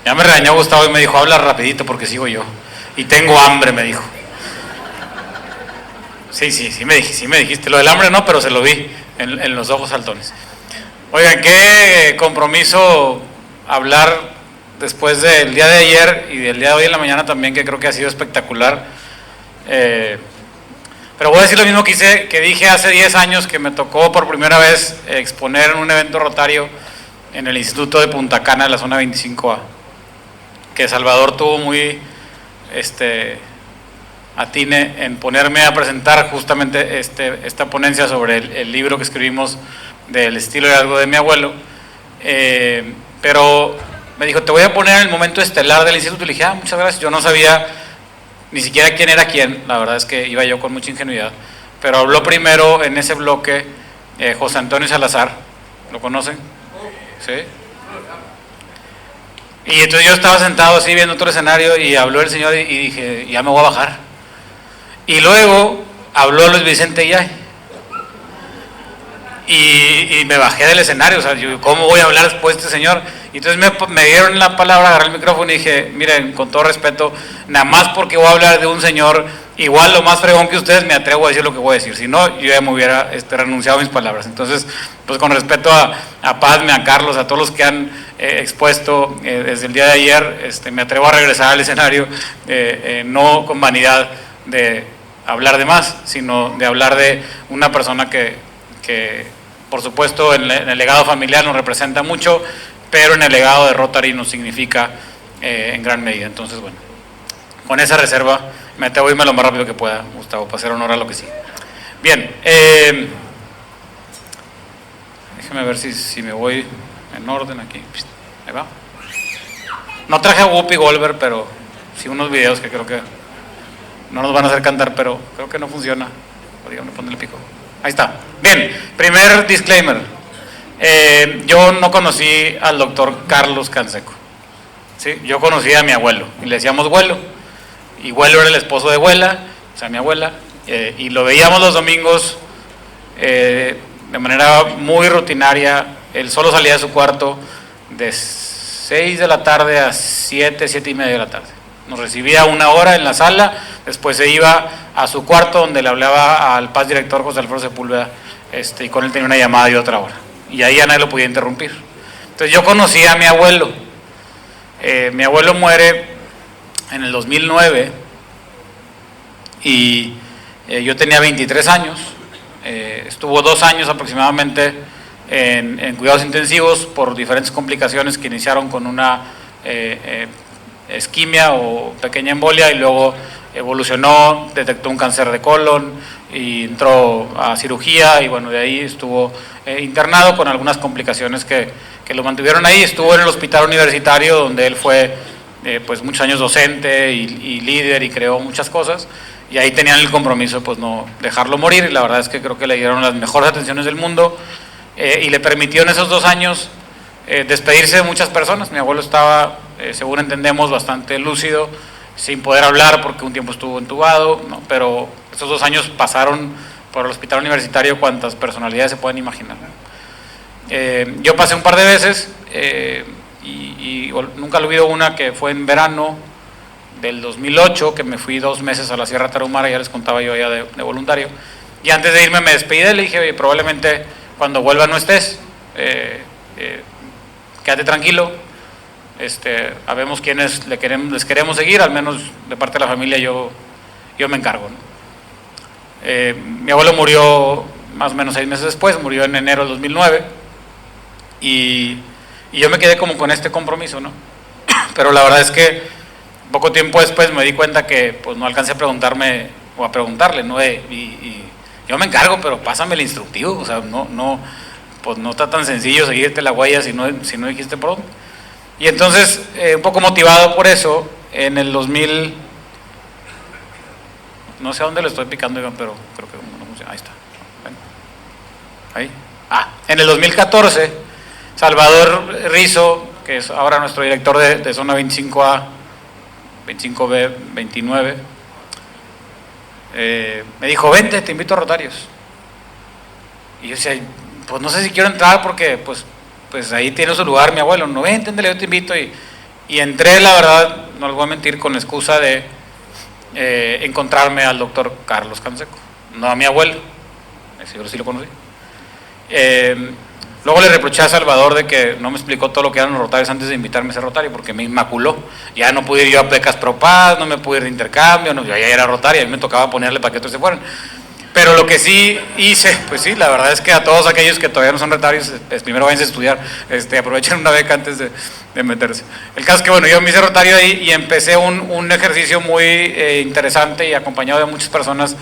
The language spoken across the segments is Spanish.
Ya me regañó Gustavo y me dijo, habla rapidito porque sigo yo. Y tengo hambre, me dijo. Sí me dijiste. Lo del hambre no, pero se lo vi en los ojos saltones. Oigan, qué compromiso hablar después del día de ayer y del día de hoy en la mañana también, que creo que ha sido espectacular. Pero voy a decir lo mismo que dije hace 10 años, que me tocó por primera vez exponer en un evento rotario en el Instituto de Punta Cana, de la zona 25A, que Salvador tuvo muy atine en ponerme a presentar justamente esta ponencia sobre el libro que escribimos del estilo de algo de mi abuelo, pero me dijo, te voy a poner en el momento estelar del instituto. Y le dije, muchas gracias. Yo no sabía ni siquiera quién era quién, la verdad es que iba yo con mucha ingenuidad, pero habló primero en ese bloque José Antonio Salazar. ¿Lo conocen? ¿Sí? Y entonces yo estaba sentado así viendo otro escenario y habló el señor y dije, ya me voy a bajar. Y luego habló Luis Vicente Yay. Y me bajé del escenario, o sea, yo, ¿cómo voy a hablar después de este señor? Y entonces me dieron la palabra, agarré el micrófono y dije, miren, con todo respeto, nada más porque voy a hablar de un señor igual lo más fregón que ustedes, me atrevo a decir lo que voy a decir, si no, yo ya me hubiera renunciado a mis palabras. Entonces, pues con respeto a Padme, a Carlos, a todos los que han expuesto desde el día de ayer, me atrevo a regresar al escenario, no con vanidad de hablar de más, sino de hablar de una persona que por supuesto en el legado familiar nos representa mucho, pero en el legado de Rotary nos significa en gran medida. Entonces, bueno, con esa reserva me atrevo a irme lo más rápido que pueda, Gustavo, para hacer honor a lo que sí. Bien, déjeme ver si me voy en orden aquí. Ahí va. No traje a Whoopi Goldberg, pero sí unos videos que creo que no nos van a hacer cantar, pero creo que no funciona. Podríamos ponerle el pico. Ahí está. Bien, primer disclaimer. Yo no conocí al doctor Carlos Canseco. ¿Sí? Yo conocí a mi abuelo y le decíamos Güelo. Y Güelo era el esposo de Güela, o sea, mi abuela. Y lo veíamos los domingos de manera muy rutinaria. Él solo salía de su cuarto de 6 de la tarde a 7, 7 y media de la tarde. Nos recibía una hora en la sala, después se iba a su cuarto donde le hablaba al paz director José Alfredo Sepúlveda, y con él tenía una llamada y otra hora. Y ahí ya nadie lo podía interrumpir. Entonces yo conocí a mi abuelo. Mi abuelo muere en el 2009 y yo tenía 23 años. Estuvo 2 años aproximadamente en cuidados intensivos por diferentes complicaciones que iniciaron con una isquemia o pequeña embolia y luego evolucionó, detectó un cáncer de colon y entró a cirugía y bueno, de ahí estuvo internado con algunas complicaciones que lo mantuvieron ahí. Estuvo en el hospital universitario donde él fue pues muchos años docente y líder y creó muchas cosas, y ahí tenían el compromiso pues no dejarlo morir, y la verdad es que creo que le dieron las mejores atenciones del mundo y le permitió en esos 2 años despedirse de muchas personas. Mi abuelo estaba, según entendemos, bastante lúcido, sin poder hablar porque un tiempo estuvo entubado, ¿no? Pero esos 2 años pasaron por el hospital universitario cuantas personalidades se pueden imaginar. Yo pasé un par de veces y nunca olvido una que fue en verano del 2008, que me fui 2 meses a la Sierra Tarahumara, ya les contaba yo allá de voluntario, y antes de irme me despedí de él, le dije, oye, probablemente cuando vuelva no estés, quédate tranquilo, habemos quienes les queremos seguir, al menos de parte de la familia yo me encargo, ¿no? Mi abuelo murió más o menos 6 meses después, murió en enero del 2009 y yo me quedé como con este compromiso, ¿no? Pero la verdad es que poco tiempo después me di cuenta que pues no alcancé a preguntarme o a preguntarle, ¿no? Y yo me encargo, pero pásame el instructivo, o sea, pues no está tan sencillo seguirte la huella si no dijiste por dónde. Y entonces, un poco motivado por eso, en el 2000, no sé a dónde le estoy picando, pero creo que no funciona, ahí está. Ahí. En el 2014, Salvador Rizo, que es ahora nuestro director de zona 25A, 25B, 29, me dijo, vente, te invito a Rotarios. Y yo decía, pues no sé si quiero entrar porque pues ahí tiene su lugar mi abuelo. No, vente, yo te invito. Y Y entré, la verdad, no les voy a mentir, con la excusa de encontrarme al doctor Carlos Canseco, no a mi abuelo, seguro sí lo conocí. Luego le reproché a Salvador de que no me explicó todo lo que eran los rotarios antes de invitarme a ser rotario, porque me inmaculó. Ya no pude ir yo a Pecas Pro Paz, no me pude ir de intercambio, no, yo ya era rotario, a mí me tocaba ponerle para que otros se fueran. Pero lo que sí hice, pues sí, la verdad es que a todos aquellos que todavía no son rotarios, primero vayan a estudiar, aprovechen una beca antes de meterse. El caso es que, bueno, yo me hice rotario ahí y empecé un ejercicio muy interesante y acompañado de muchas personas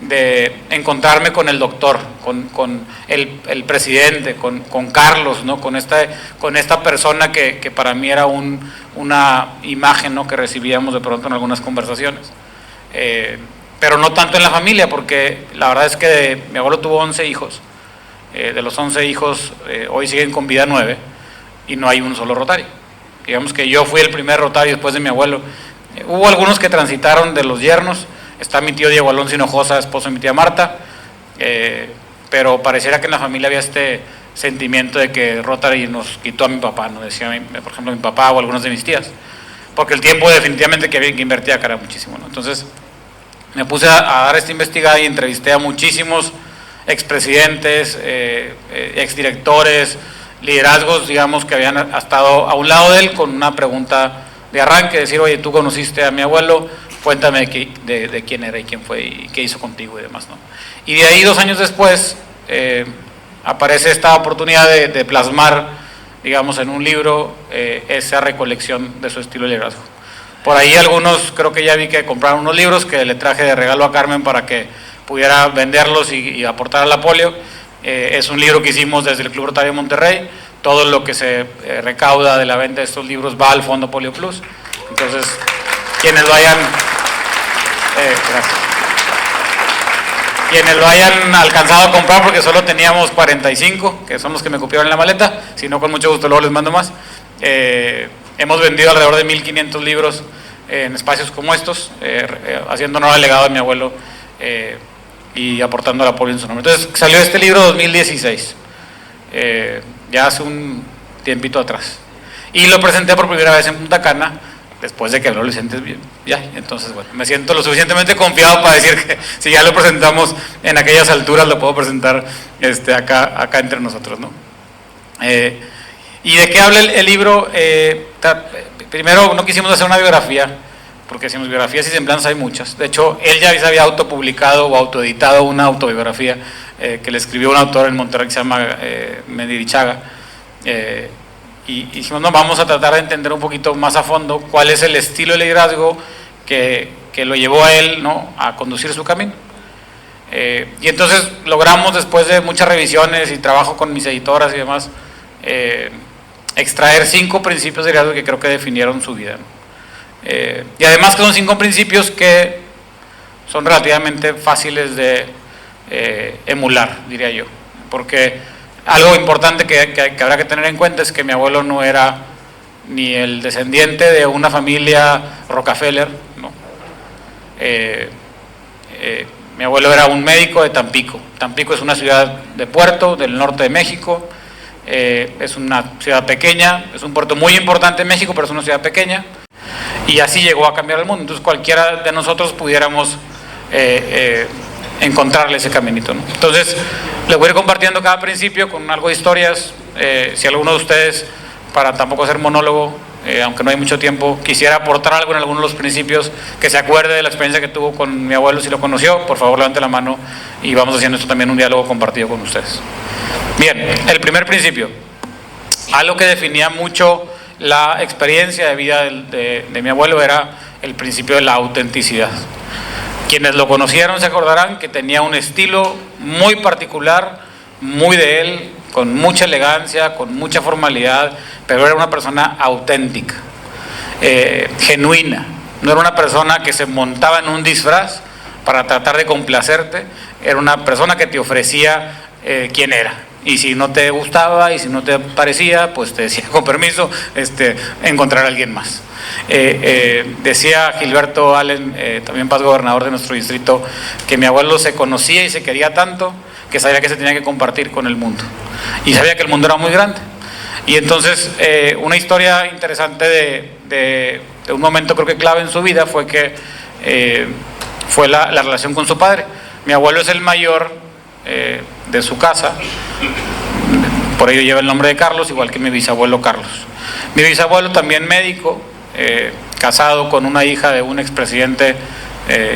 de encontrarme con el doctor, con el presidente, con Carlos, ¿no? con esta persona que para mí era una imagen, ¿no? que recibíamos de pronto en algunas conversaciones. Pero no tanto en la familia, porque la verdad es que mi abuelo tuvo 11 hijos, de los 11 hijos hoy siguen con vida 9 y no hay un solo rotario. Digamos que yo fui el primer rotario después de mi abuelo. Hubo algunos que transitaron de los yernos, está mi tío Diego Alonso Hinojosa, esposo de mi tía Marta, pero pareciera que en la familia había este sentimiento de que Rotary nos quitó a mi papá, ¿no? Decía, por ejemplo, mi papá o algunas de mis tías, porque el tiempo definitivamente que invertía acá era muchísimo, ¿no? Entonces me puse a dar esta investigada y entrevisté a muchísimos expresidentes, exdirectores, liderazgos, digamos, que habían estado a un lado de él con una pregunta de arranque, decir, oye, tú conociste a mi abuelo, cuéntame de quién era y quién fue y qué hizo contigo y demás, ¿no? Y de ahí 2 años después aparece esta oportunidad de plasmar, digamos, en un libro esa recolección de su estilo de liderazgo. Por ahí algunos creo que ya vi que compraron unos libros que le traje de regalo a Carmen para que pudiera venderlos y aportar a la polio. Es un libro que hicimos desde el Club Rotario de Monterrey. Todo lo que se recauda de la venta de estos libros va al Fondo Polio Plus. Entonces, quienes lo hayan alcanzado a comprar, porque solo teníamos 45, que son los que me copiaron en la maleta, si no, con mucho gusto luego les mando más. Hemos vendido alrededor de 1500 libros en espacios como estos, haciendo honor al legado de mi abuelo y aportando al apoyo en su nombre. Entonces salió este libro 2016, ya hace un tiempito atrás, y lo presenté por primera vez en Punta Cana, después de que habló Vicente bien. Ya, entonces bueno, me siento lo suficientemente confiado para decir que si ya lo presentamos en aquellas alturas, lo puedo presentar acá entre nosotros, ¿no? ¿Y de qué habla el libro? Primero, no quisimos hacer una biografía, porque decimos biografías y semblanzas hay muchas. De hecho, él ya se había autopublicado o autoeditado una autobiografía que le escribió un autor en Monterrey que se llama Medirichaga. Y dijimos, no, vamos a tratar de entender un poquito más a fondo cuál es el estilo de liderazgo que lo llevó a él, ¿no?, a conducir su camino. Y entonces logramos, después de muchas revisiones y trabajo con mis editoras y demás, extraer 5 principios de liderazgo que creo que definieron su vida, ¿no? Y además que son 5 principios que son relativamente fáciles de emular, diría yo, porque algo importante que habrá que tener en cuenta es que mi abuelo no era ni el descendiente de una familia Rockefeller, ¿no? Mi abuelo era un médico de Tampico. Tampico es una ciudad de puerto del norte de México. Es una ciudad pequeña, es un puerto muy importante en México, pero es una ciudad pequeña, y así llegó a cambiar el mundo. Entonces cualquiera de nosotros pudiéramos encontrarle ese caminito, ¿no? Entonces les voy a ir compartiendo cada principio con algo de historias. Si alguno de ustedes, para tampoco hacer monólogo, aunque no hay mucho tiempo, quisiera aportar algo en alguno de los principios, que se acuerde de la experiencia que tuvo con mi abuelo, si lo conoció, por favor levante la mano y vamos haciendo esto también un diálogo compartido con ustedes. Bien, el primer principio, algo que definía mucho la experiencia de vida de mi abuelo, era el principio de la autenticidad. Quienes lo conocieron se acordarán que tenía un estilo muy particular, muy de él, con mucha elegancia, con mucha formalidad, pero era una persona auténtica, genuina. No era una persona que se montaba en un disfraz para tratar de complacerte, era una persona que te ofrecía quién era. Y si no te gustaba y si no te parecía, pues te decía con permiso, encontrar a alguien más. Decía Gilberto Allen, también paz gobernador de nuestro distrito, que mi abuelo se conocía y se quería tanto que sabía que se tenía que compartir con el mundo, y sabía que el mundo era muy grande. Y entonces una historia interesante de un momento creo que clave en su vida fue que fue la relación con su padre. Mi abuelo es el mayor de su casa, por ello lleva el nombre de Carlos, igual que mi bisabuelo Carlos. Mi bisabuelo también médico, casado con una hija de un expresidente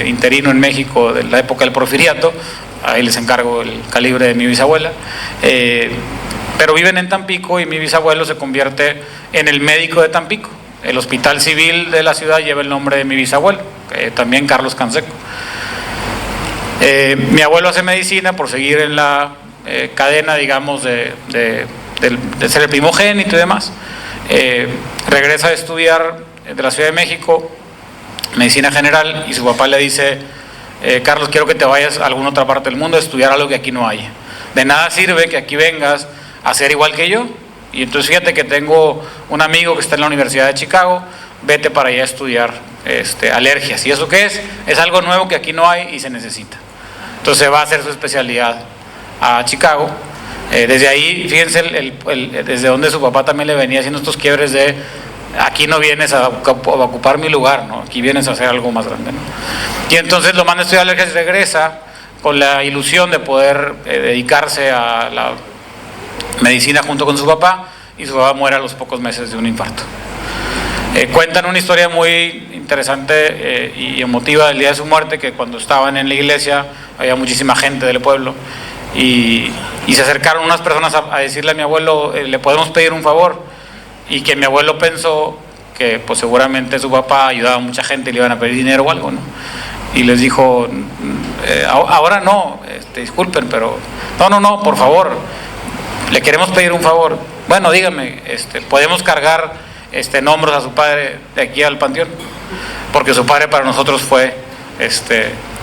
interino en México de la época del Porfiriato. Ahí les encargo el calibre de mi bisabuela. Pero viven en Tampico y mi bisabuelo se convierte en el médico de Tampico. El hospital civil de la ciudad lleva el nombre de mi bisabuelo, también Carlos Canseco. Mi abuelo hace medicina por seguir en la cadena, digamos, de ser el primogénito y demás. Regresa a estudiar de la Ciudad de México medicina general y su papá le dice: Carlos, quiero que te vayas a alguna otra parte del mundo a estudiar algo que aquí no hay. De nada sirve que aquí vengas a ser igual que yo. Y entonces fíjate que tengo un amigo que está en la Universidad de Chicago, vete para allá a estudiar alergias. ¿Y eso qué es? Es algo nuevo que aquí no hay y se necesita. Entonces va a hacer su especialidad a Chicago. Desde ahí, fíjense desde donde su papá también le venía haciendo estos quiebres de: aquí no vienes a ocupar mi lugar, ¿no? Aquí vienes a hacer algo más grande, ¿no? Y entonces lo manda a estudiar alergias y regresa con la ilusión de poder dedicarse a la medicina junto con su papá, y su papá muere a los pocos meses de un infarto. Cuentan una historia muy interesante y emotiva del día de su muerte, que cuando estaban en la iglesia había muchísima gente del pueblo y se acercaron unas personas a decirle a mi abuelo: ¿le podemos pedir un favor? Y que mi abuelo pensó que pues seguramente su papá ayudaba a mucha gente y le iban a pedir dinero o algo, ¿no? Y les dijo: ahora no, disculpen, pero no, por favor, le queremos pedir un favor. Bueno, dígame, ¿podemos cargar en hombros a su padre de aquí al panteón? Porque su padre para nosotros fue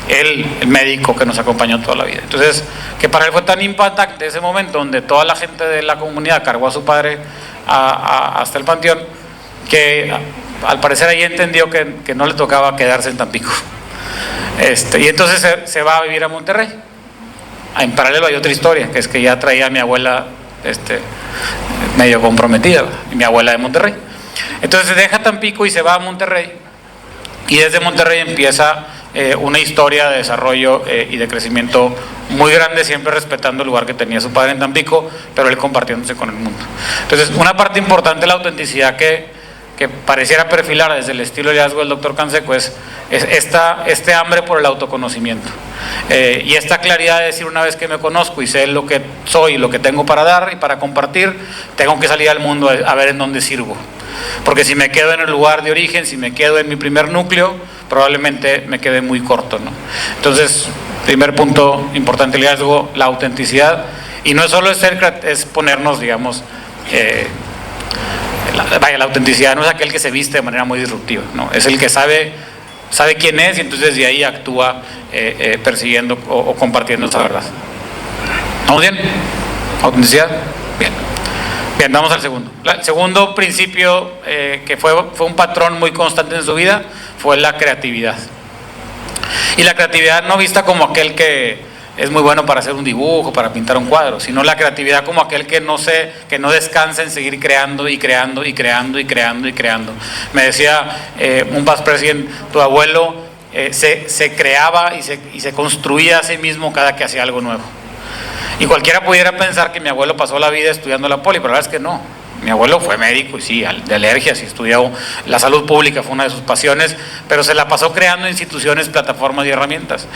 el médico que nos acompañó toda la vida. Entonces, que para él fue tan impactante ese momento donde toda la gente de la comunidad cargó a su padre hasta el panteón, que al parecer ahí entendió que no le tocaba quedarse en Tampico. Y entonces se va a vivir a Monterrey. En paralelo hay otra historia, que es que ya traía a mi abuela medio comprometida, mi abuela de Monterrey. Entonces deja Tampico y se va a Monterrey, y desde Monterrey empieza una historia de desarrollo y de crecimiento muy grande, siempre respetando el lugar que tenía su padre en Tampico, pero él compartiéndose con el mundo. Entonces, una parte importante de la autenticidad que pareciera perfilar desde el estilo de liderazgo del doctor Canseco es este hambre por el autoconocimiento, y esta claridad de decir: una vez que me conozco y sé lo que soy y lo que tengo para dar y para compartir, tengo que salir al mundo a ver en dónde sirvo. Porque si me quedo en el lugar de origen, si me quedo en mi primer núcleo, probablemente me quede muy corto, ¿no? Entonces, primer punto importante del liderazgo, la autenticidad. Y no es solo es ponernos, digamos, la autenticidad no es aquel que se viste de manera muy disruptiva, ¿no? Es el que sabe quién es, y entonces de ahí actúa persiguiendo o compartiendo esa verdad. ¿Vamos bien? ¿Autenticidad? Bien, vamos al segundo. El segundo principio que fue un patrón muy constante en su vida fue la creatividad. Y la creatividad no vista como aquel que es muy bueno para hacer un dibujo, para pintar un cuadro, sino la creatividad como aquel que no descansa en seguir creando y creando y creando y creando y creando. Me decía un past president: tu abuelo se creaba y se construía a sí mismo cada que hacía algo nuevo. Y cualquiera pudiera pensar que mi abuelo pasó la vida estudiando la poli, pero la verdad es que no. Mi abuelo fue médico y sí, de alergias, y estudió la salud pública, fue una de sus pasiones, pero se la pasó creando instituciones, plataformas y herramientas.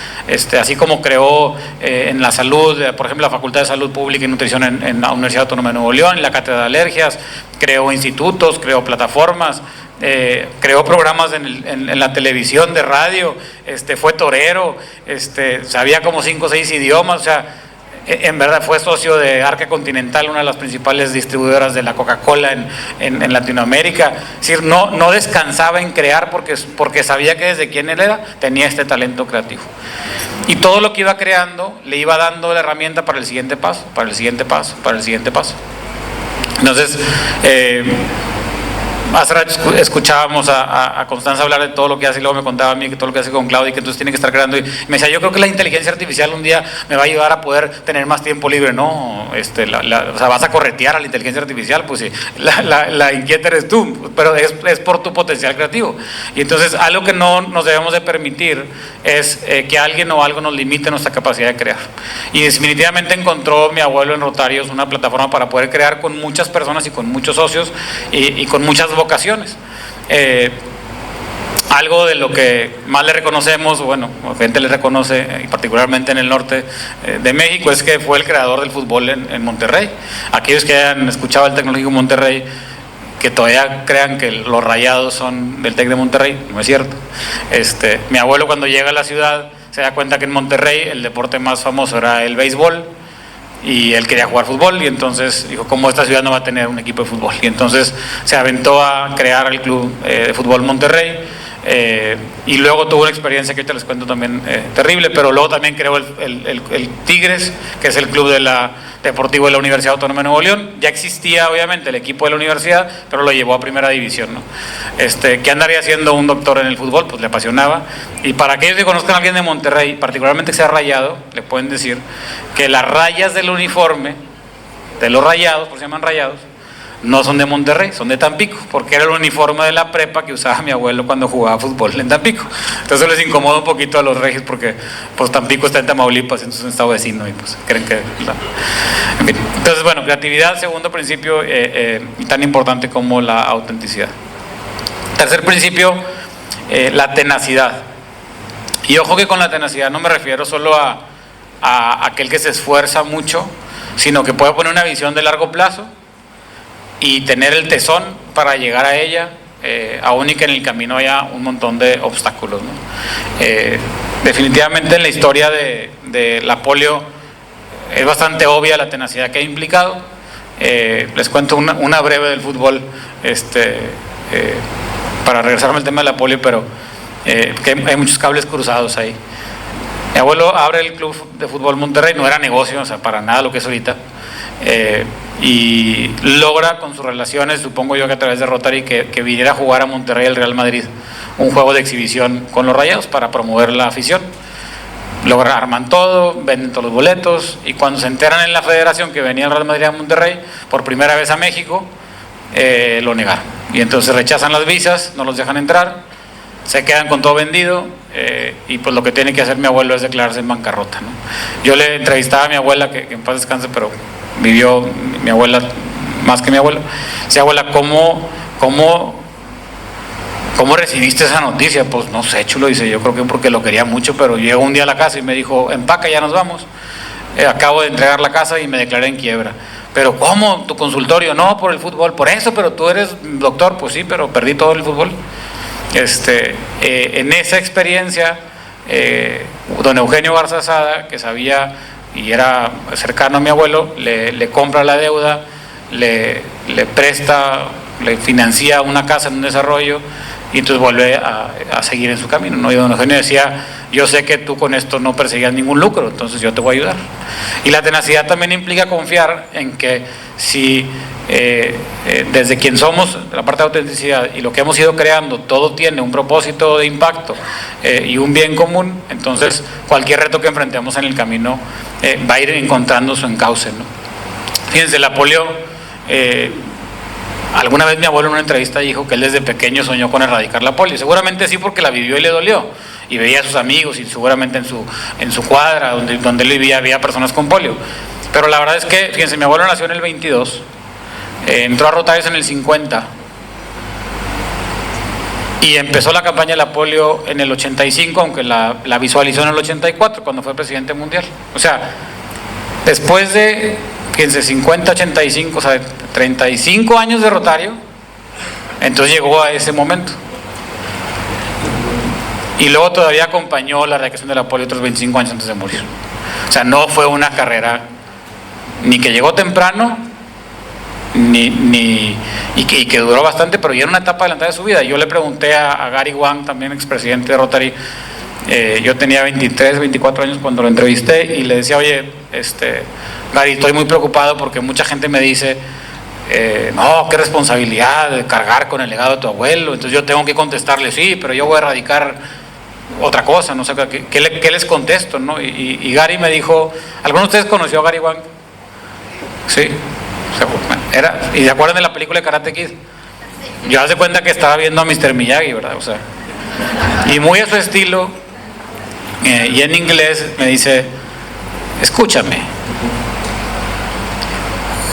Así como creó en la salud, por ejemplo, la Facultad de Salud Pública y Nutrición en la Universidad Autónoma de Nuevo León, en la Cátedra de Alergias, creó institutos, creó plataformas, creó programas en la televisión, de radio, fue torero, sabía como 5 o 6 idiomas, o sea, en verdad fue socio de Arca Continental, una de las principales distribuidoras de la Coca-Cola en Latinoamérica. Es decir, no descansaba en crear porque sabía que desde quién él era tenía este talento creativo. Y todo lo que iba creando le iba dando la herramienta para el siguiente paso, para el siguiente paso, para el siguiente paso. Entonces, Hace rato escuchábamos a Constanza hablar de todo lo que hace y luego me contaba a mí que todo lo que hace con Claudia y que entonces tiene que estar creando y me decía, yo creo que la inteligencia artificial un día me va a ayudar a poder tener más tiempo libre. No, o sea, vas a corretear a la inteligencia artificial, pues sí, la inquieta eres tú, pero es por tu potencial creativo. Y entonces algo que no nos debemos de permitir es que alguien o algo nos limite nuestra capacidad de crear. Y definitivamente encontró mi abuelo en Rotarios una plataforma para poder crear con muchas personas y con muchos socios y con muchas vocaciones. Algo de lo que más le reconocemos, bueno, gente le reconoce, y particularmente en el norte de México, es que fue el creador del fútbol en Monterrey. Aquellos que hayan escuchado el Tecnológico Monterrey, que todavía crean que los Rayados son del Tec de Monterrey, no es cierto. Mi abuelo, cuando llega a la ciudad, se da cuenta que en Monterrey el deporte más famoso era el béisbol, y él quería jugar fútbol, y entonces dijo, ¿cómo esta ciudad no va a tener un equipo de fútbol? Y entonces se aventó a crear el Club de Fútbol Monterrey, y luego tuvo una experiencia que ahorita les cuento también terrible, pero luego también creó el Tigres, que es el club deportivo de la Universidad Autónoma de Nuevo León. Ya existía obviamente el equipo de la universidad, pero lo llevó a primera división, ¿no? ¿Qué andaría haciendo un doctor en el fútbol? Pues le apasionaba. Y para aquellos que conozcan a alguien de Monterrey, particularmente que sea rayado, le pueden decir que las rayas del uniforme de los Rayados, por eso se llaman Rayados, no son de Monterrey, son de Tampico, porque era el uniforme de la prepa que usaba mi abuelo cuando jugaba fútbol en Tampico. Entonces les incomoda un poquito a los regios porque pues Tampico está en Tamaulipas, entonces es un estado vecino y pues creen que... En fin. Entonces, bueno, creatividad, segundo principio, tan importante como la autenticidad. Tercer principio, la tenacidad. Y ojo que con la tenacidad no me refiero solo a aquel que se esfuerza mucho, sino que puede poner una visión de largo plazo y tener el tesón para llegar a ella, aún y que en el camino haya un montón de obstáculos, ¿no? Definitivamente en la historia de la polio es bastante obvia la tenacidad que ha implicado. Les cuento una breve del fútbol, para regresarme al tema de la polio, pero que hay muchos cables cruzados ahí. Mi abuelo abre el Club de Fútbol Monterrey, no era negocio, o sea, para nada lo que es ahorita. Y logra con sus relaciones, supongo yo que a través de Rotary, que viniera a jugar a Monterrey el Real Madrid un juego de exhibición con los Rayados para promover la afición. Arman todo, venden todos los boletos, y cuando se enteran en la federación que venía el Real Madrid a Monterrey por primera vez a México, lo negaron, y entonces rechazan las visas, no los dejan entrar, se quedan con todo vendido, y pues lo que tiene que hacer mi abuelo es declararse en bancarrota, ¿no? Yo le entrevistaba a mi abuela, que en paz descanse, pero vivió mi abuela más que mi abuelo. Decía, abuela, ¿cómo recibiste esa noticia? Pues no sé, chulo, dice, yo creo que porque lo quería mucho, pero llegó un día a la casa y me dijo, empaca, ya nos vamos. Acabo de entregar la casa y me declaré en quiebra. Pero ¿cómo? ¿Tu consultorio? No, por el fútbol. Por eso, pero tú eres doctor. Pues sí, pero perdí todo el fútbol. En esa experiencia, don Eugenio Garza Sada, que sabía y era cercano a mi abuelo, le compra la deuda, le presta, le financia una casa en un desarrollo, y entonces vuelve a seguir en su camino, ¿no? Y don Eugenio decía, yo sé que tú con esto no perseguías ningún lucro, entonces yo te voy a ayudar. Y la tenacidad también implica confiar en que si desde quien somos, la parte de autenticidad y lo que hemos ido creando, todo tiene un propósito de impacto y un bien común, entonces cualquier reto que enfrentemos en el camino va a ir encontrando su encauce, ¿no? Fíjense, la polio, alguna vez mi abuelo en una entrevista dijo que él desde pequeño soñó con erradicar la polio. Seguramente sí, porque la vivió y le dolió, y veía a sus amigos, y seguramente en su cuadra donde él vivía había personas con polio. Pero la verdad es que, fíjense, mi abuelo nació en el 22, entró a Rotarios en el 50 y empezó la campaña de la polio en el 85, aunque la visualizó en el 84 cuando fue presidente mundial. O sea, después de, fíjense, 50, 85, o sea, 35 años de Rotario, entonces llegó a ese momento. Y luego todavía acompañó la erradicación de la polio otros 25 años antes de morir. O sea, no fue una carrera ni que llegó temprano, y que duró bastante, pero ya era una etapa adelantada de su vida. Yo le pregunté a Gary Wang, también expresidente de Rotary, yo tenía 23, 24 años cuando lo entrevisté, y le decía, oye, Gary, estoy muy preocupado porque mucha gente me dice no, qué responsabilidad de cargar con el legado de tu abuelo, entonces yo tengo que contestarle, sí, pero yo voy a erradicar otra cosa, no sé, ¿qué les contesto, no? Y Gary me dijo, ¿alguno de ustedes conoció a Gary Wang? Sí, ¿y se acuerdan de la película de Karate Kid? Yo hace cuenta que estaba viendo a Mr. Miyagi, ¿verdad? O sea, y muy a su estilo, y en inglés me dice, escúchame,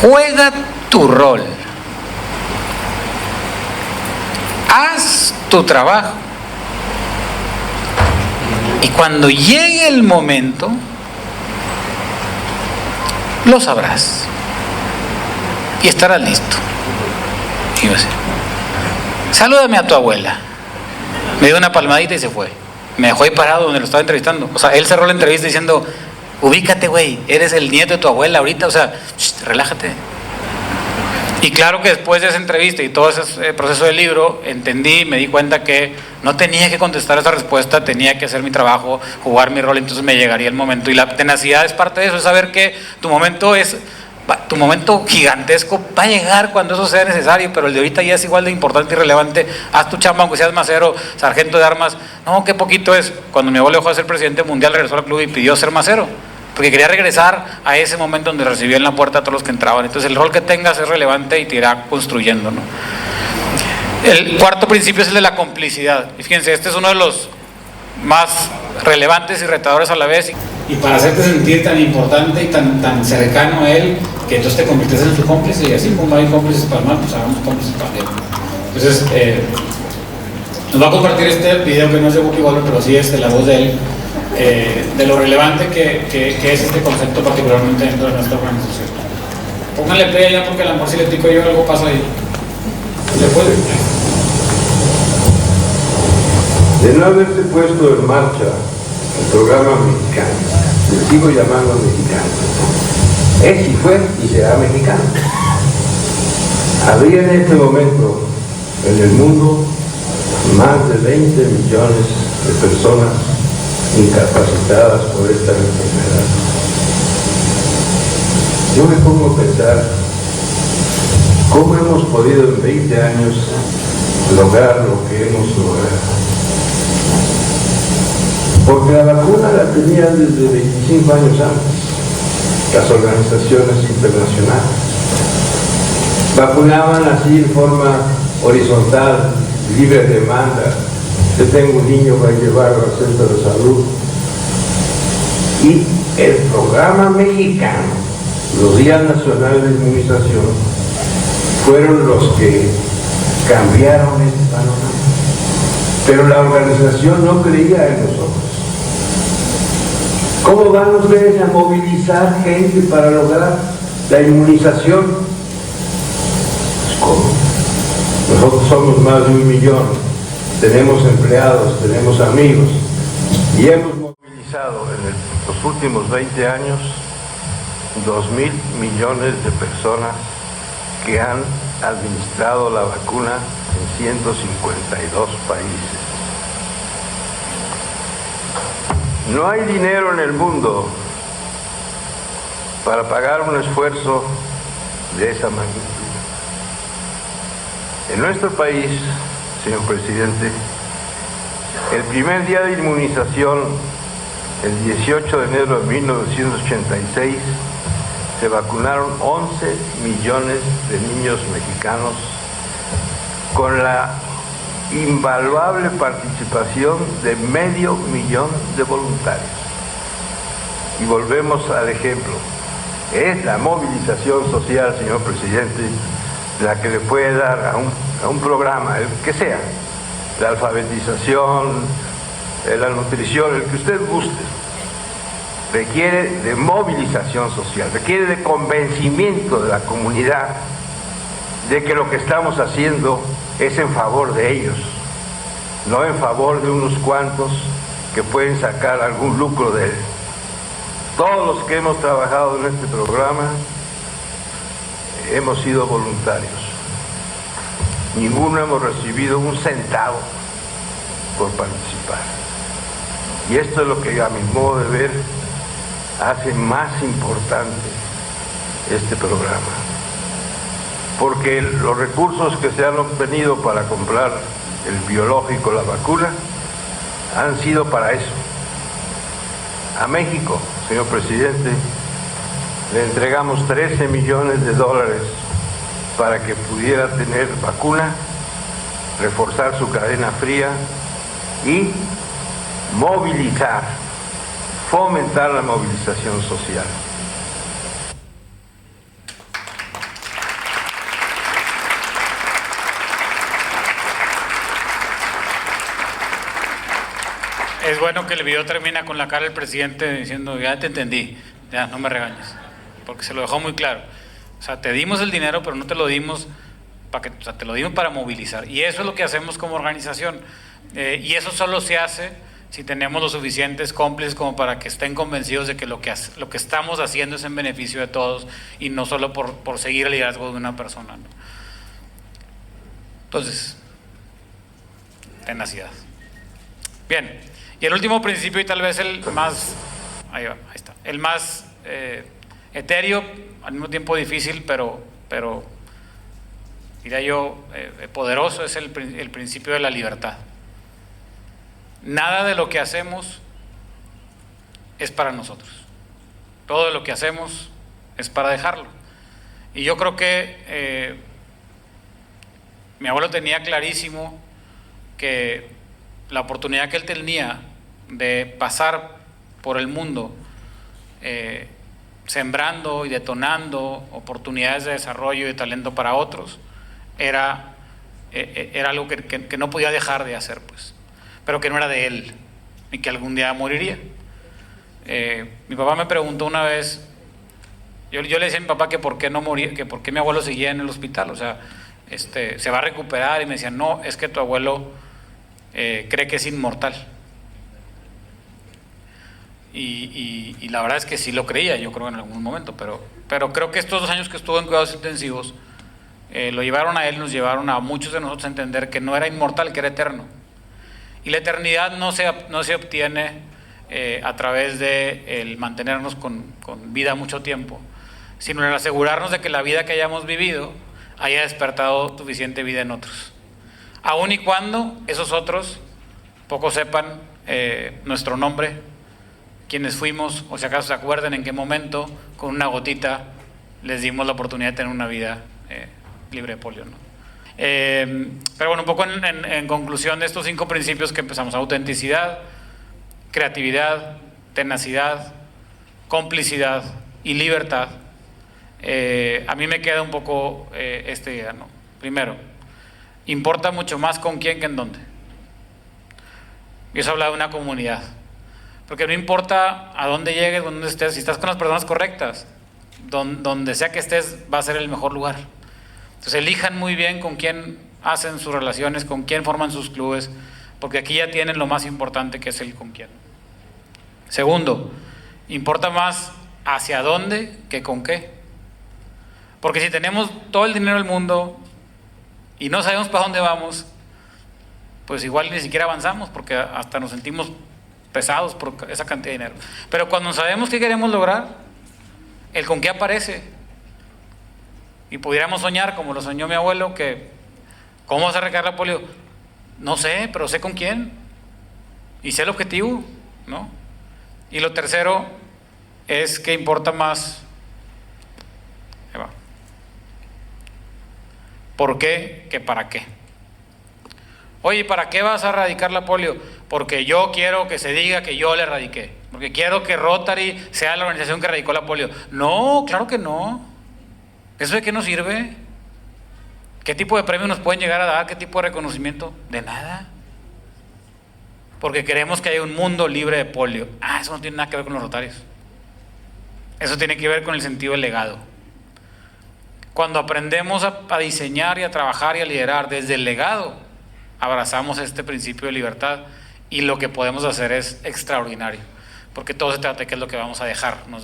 juega tu rol, haz tu trabajo, y cuando llegue el momento lo sabrás y estarás listo. Y yo así, salúdame a tu abuela. Me dio una palmadita y se fue. Me dejó ahí parado donde lo estaba entrevistando. O sea, él cerró la entrevista diciendo, ubícate, güey, eres el nieto de tu abuela ahorita, o sea, relájate. Y claro que después de esa entrevista y todo ese proceso del libro, entendí, me di cuenta que no tenía que contestar esa respuesta, tenía que hacer mi trabajo, jugar mi rol, entonces me llegaría el momento. Y la tenacidad es parte de eso, es saber que tu momento gigantesco va a llegar cuando eso sea necesario, pero el de ahorita ya es igual de importante y relevante. Haz tu chamba aunque seas macero, sargento de armas. No, qué poquito es. Cuando mi abuelo dejó de ser presidente mundial, regresó al club y pidió ser macero, porque quería regresar a ese momento donde recibía en la puerta a todos los que entraban. Entonces el rol que tengas es relevante y te irá construyendo, ¿no? El cuarto principio es el de la complicidad. Y fíjense, este es uno de los más relevantes y retadores a la vez. Y para hacerte sentir tan importante y tan cercano a él, que entonces te conviertes en su cómplice, y así como hay cómplices para el mal, pues hagamos cómplices para el bien. Entonces, nos va a compartir este video que no es de Wookie Wolver, pero sí es de la voz de él, de lo relevante que es este concepto particularmente dentro de nuestra organización. Pónganle play allá porque a lo mejor si le pico yo algo pasa ahí. ¿Le puede? De no haberse puesto en marcha el programa mexicano, le sigo llamando mexicano, es y fue y será mexicano, habría en este momento en el mundo más de 20 millones de personas incapacitadas por esta enfermedad. Yo me pongo a pensar cómo hemos podido en 20 años lograr lo que hemos logrado. Porque la vacuna la tenían desde 25 años antes las organizaciones internacionales. Vacunaban así en forma horizontal, libre demanda. Yo tengo un niño, va a llevarlo al centro de salud. Y el programa mexicano, los días nacionales de inmunización, fueron los que cambiaron este panorama. Pero la organización no creía en nosotros. ¿Cómo van ustedes a movilizar gente para lograr la inmunización? Pues ¿cómo? Nosotros somos más de 1 millón, tenemos empleados, tenemos amigos, y hemos movilizado en los últimos 20 años 2.000 millones de personas que han administrado la vacuna en 152 países. No hay dinero en el mundo para pagar un esfuerzo de esa magnitud. En nuestro país, señor presidente, el primer día de inmunización, el 18 de enero de 1986, se vacunaron 11 millones de niños mexicanos con la invaluable participación de 500,000 de voluntarios. Y volvemos al ejemplo. Es la movilización social, señor presidente, la que le puede dar a un programa, el que sea, la alfabetización, la nutrición, el que usted guste, requiere de movilización social, requiere de convencimiento de la comunidad de que lo que estamos haciendo es en favor de ellos, no en favor de unos cuantos que pueden sacar algún lucro de él. Todos los que hemos trabajado en este programa hemos sido voluntarios. Ninguno hemos recibido un centavo por participar. Y esto es lo que, a mi modo de ver, hace más importante este programa. porque los recursos que se han obtenido para comprar el biológico, la vacuna, han sido para eso. A México, señor presidente, le entregamos 13 millones de dólares para que pudiera tener vacuna, reforzar su cadena fría y movilizar, fomentar la movilización social. Es bueno que el video termina con la cara del presidente diciendo, ya te entendí, ya no me regañes, porque se lo dejó muy claro. O sea, te dimos el dinero, pero no te lo dimos para que, o sea, te lo dimos para movilizar. Y eso es lo que hacemos como organización. Y eso solo se hace si tenemos los suficientes cómplices como para que estén convencidos de que lo que estamos haciendo es en beneficio de todos y no solo por seguir el liderazgo de una persona, ¿no? Entonces, tenacidad. Bien, y el último principio, y tal vez el más, ahí está, el más etéreo, al mismo tiempo difícil, pero diría yo, poderoso, es el principio de la libertad. Nada de lo que hacemos es para nosotros. Todo lo que hacemos es para dejarlo. Y yo creo que mi abuelo tenía clarísimo que la oportunidad que él tenía de pasar por el mundo sembrando y detonando oportunidades de desarrollo y de talento para otros era algo que no podía dejar de hacer, pues, pero que no era de él y que algún día moriría. Mi papá me preguntó una vez, yo le decía a mi papá que por qué no moría, que por qué mi abuelo seguía en el hospital, o sea, se va a recuperar, y me decía, no, es que tu abuelo cree que es inmortal. Y la verdad es que sí lo creía, yo creo, en algún momento, pero creo que estos 2 años que estuvo en cuidados intensivos lo llevaron a él, nos llevaron a muchos de nosotros a entender que no era inmortal, que era eterno. Y la eternidad no se obtiene a través de el mantenernos con vida mucho tiempo, sino en asegurarnos de que la vida que hayamos vivido haya despertado suficiente vida en otros, aun y cuando esos otros poco sepan nuestro nombre, quiénes fuimos, o si acaso se acuerden en qué momento con una gotita les dimos la oportunidad de tener una vida libre de polio, ¿no? Pero bueno, un poco en conclusión de estos 5 principios que empezamos: autenticidad, creatividad, tenacidad, complicidad y libertad. A mí me queda un poco esta idea, ¿no? Primero, importa mucho más con quién que en dónde. Y eso habla de una comunidad, porque no importa a dónde llegues, dónde estés, si estás con las personas correctas, donde sea que estés va a ser el mejor lugar. Entonces elijan muy bien con quién hacen sus relaciones, con quién forman sus clubes, porque aquí ya tienen lo más importante, que es el con quién. Segundo, importa más hacia dónde que con qué, porque si tenemos todo el dinero del mundo y no sabemos para dónde vamos, pues igual ni siquiera avanzamos, porque hasta nos sentimos pesados por esa cantidad de dinero. Pero cuando sabemos qué queremos lograr, el con qué aparece. Y pudiéramos soñar, como lo soñó mi abuelo, que ¿cómo vas a arreglar la polio? No sé, pero sé con quién y sé el objetivo, ¿no? Y lo tercero es que importa más, ahí va, ¿por qué que para qué? Oye, ¿para qué vas a erradicar la polio? Porque yo quiero que se diga que yo la erradiqué, porque quiero que Rotary sea la organización que erradicó la polio. No, claro que no. ¿Eso de qué nos sirve? ¿Qué tipo de premio nos pueden llegar a dar? ¿Qué tipo de reconocimiento? De nada. Porque queremos que haya un mundo libre de polio. Eso no tiene nada que ver con los rotarios. Eso tiene que ver con el sentido del legado. Cuando aprendemos a diseñar y a trabajar y a liderar desde el legado, abrazamos este principio de libertad, y lo que podemos hacer es extraordinario, porque todo se trata de qué es lo que vamos a dejar, no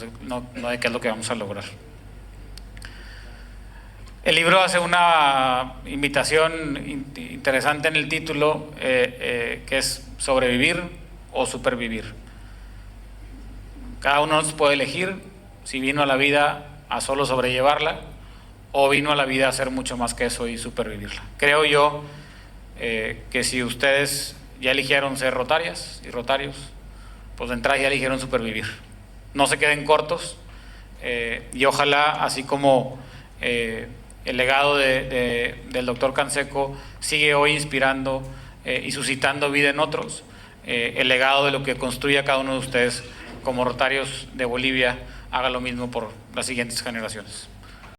de qué es lo que vamos a lograr. El libro hace una invitación interesante en el título, que es sobrevivir o supervivir. Cada uno de nosotros puede elegir si vino a la vida a solo sobrellevarla o vino a la vida a hacer mucho más que eso y supervivirla. Creo yo que si ustedes ya eligieron ser rotarias y rotarios, pues de entrada ya eligieron supervivir. No se queden cortos y ojalá, así como el legado del doctor Canseco sigue hoy inspirando y suscitando vida en otros, el legado de lo que construya cada uno de ustedes como rotarios de Bolivia haga lo mismo por las siguientes generaciones.